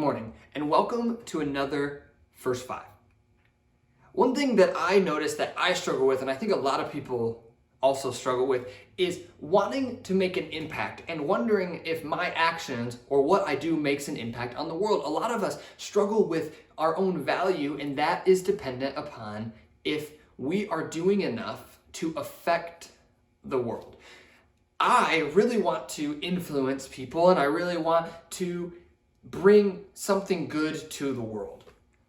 morning, and welcome to another First Five. One thing that I notice that I struggle with, and I think a lot of people also struggle with, is wanting to make an impact and wondering if my actions or what I do makes an impact on the world. A lot of us struggle with our own value, and that is dependent upon if we are doing enough to affect the world. I really want to influence people, and I really want to bring something good to the world.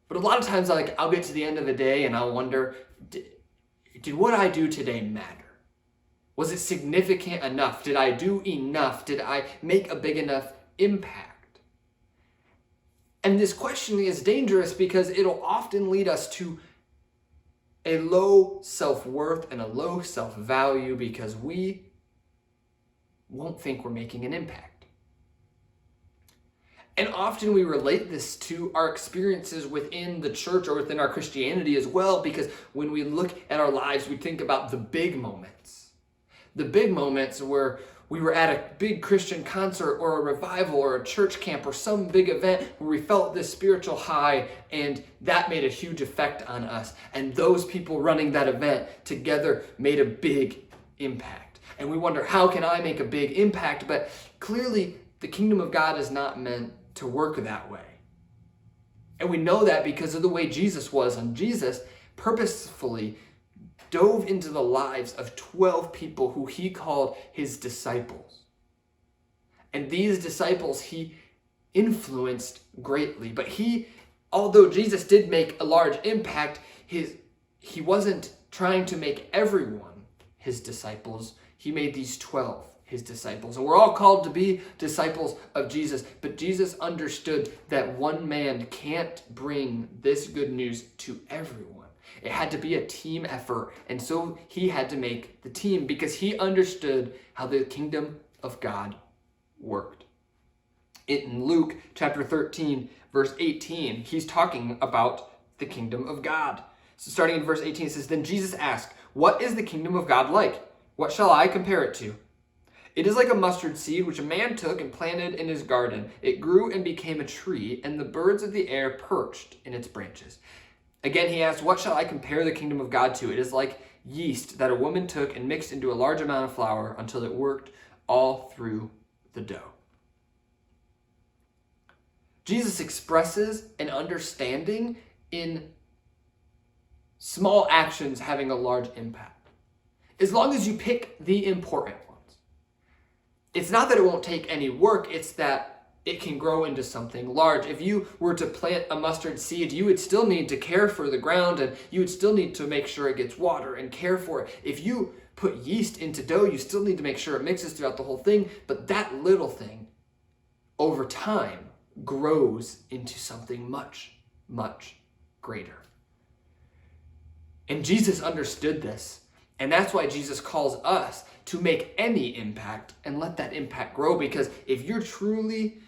But a lot of times, I'll get to the end of the day and I'll wonder, did what I do today matter? Was it significant enough? Did I do enough? Did I make a big enough impact? And this question is dangerous because it'll often lead us to a low self-worth and a low self-value because we won't think we're making an impact. And often we relate this to our experiences within the church or within our Christianity as well, because when we look at our lives, we think about the big moments. The big moments where we were at a big Christian concert or a revival or a church camp or some big event where we felt this spiritual high, and that made a huge effect on us. And those people running that event together made a big impact. And we wonder, how can I make a big impact? But clearly, the kingdom of God is not meant to work that way. And we know that because of the way Jesus was. And Jesus purposefully dove into the lives of 12 people who he called his disciples. And these disciples he influenced greatly. But although Jesus did make a large impact, he wasn't trying to make everyone his disciples. He made these 12 his disciples. And we're all called to be disciples of Jesus. But Jesus understood that one man can't bring this good news to everyone. It had to be a team effort. And so he had to make the team because he understood how the kingdom of God worked. In Luke chapter 13, verse 18, he's talking about the kingdom of God. So starting in verse 18, it says, "Then Jesus asked, 'What is the kingdom of God like? What shall I compare it to? It is like a mustard seed which a man took and planted in his garden. It grew and became a tree, and the birds of the air perched in its branches.' Again he asked, 'What shall I compare the kingdom of God to? It is like yeast that a woman took and mixed into a large amount of flour until it worked all through the dough.'" Jesus expresses an understanding in small actions having a large impact. As long as you pick the important ones. It's not that it won't take any work, it's that it can grow into something large. If you were to plant a mustard seed, you would still need to care for the ground, and you would still need to make sure it gets water and care for it. If you put yeast into dough, you still need to make sure it mixes throughout the whole thing, but that little thing, over time, grows into something much, much greater. And Jesus understood this. And that's why Jesus calls us to make any impact and let that impact grow. Because if you're truly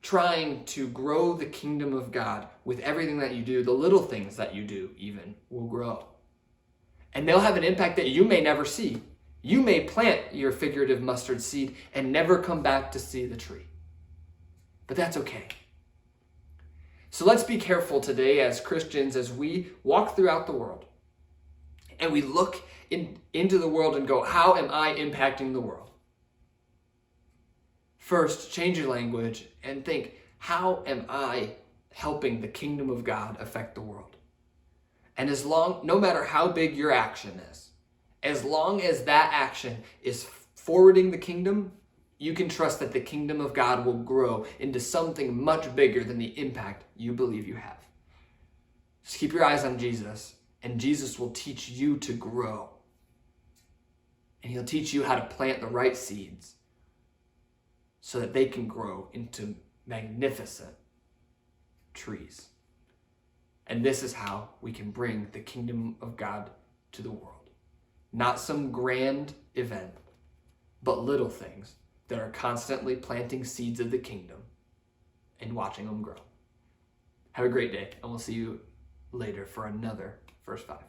trying to grow the kingdom of God with everything that you do, the little things that you do even will grow. And they'll have an impact that you may never see. You may plant your figurative mustard seed and never come back to see the tree. But that's okay. So let's be careful today as Christians as we walk throughout the world and we look into the world and go, how am I impacting the world? First, change your language and think, how am I helping the kingdom of God affect the world? And no matter how big your action is, as long as that action is forwarding the kingdom, you can trust that the kingdom of God will grow into something much bigger than the impact you believe you have. Just keep your eyes on Jesus, and Jesus will teach you to grow. And he'll teach you how to plant the right seeds so that they can grow into magnificent trees. And this is how we can bring the kingdom of God to the world. Not some grand event, but little things that are constantly planting seeds of the kingdom and watching them grow. Have a great day, and we'll see you later for another First Five.